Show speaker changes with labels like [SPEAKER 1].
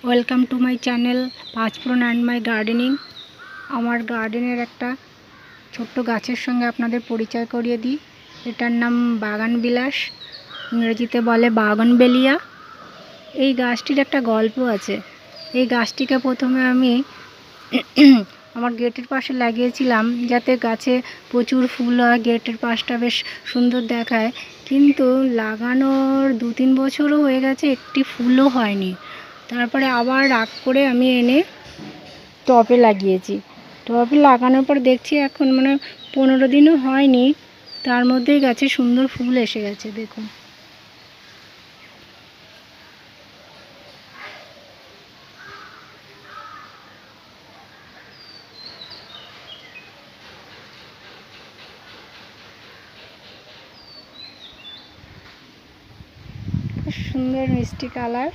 [SPEAKER 1] Welcome to my channel panch phoron and my gardening. আমার গার্ডেনের একটা ছোট্ট গাছের সঙ্গে আপনাদের পরিচয় করিয়ে দিই। এটার নাম বাগান বিলাস, ইংরেজিতে বলে বাগানবেলিয়া। এই গাছটির একটা গল্প আছে। এই গাছটিকে প্রথমে আমি আমার গেটের পাশে লাগিয়েছিলাম যাতে গাছে প্রচুর ফুল হয়, গেটের পাশটা বেশ সুন্দর দেখায়। কিন্তু লাগানোর 2-3 বছরও হয়ে গেছে, একটি ফুলও হয়নি। তারপরে আবার রাগ করে আমি এনে টবে লাগিয়েছি। টবে লাগানোর পর দেখছি এখন 15 দিনও হয়নি, তার মধ্যেই গাছে সুন্দর ফুল এসে গেছে। দেখুন, সুন্দর মিষ্টি কালার।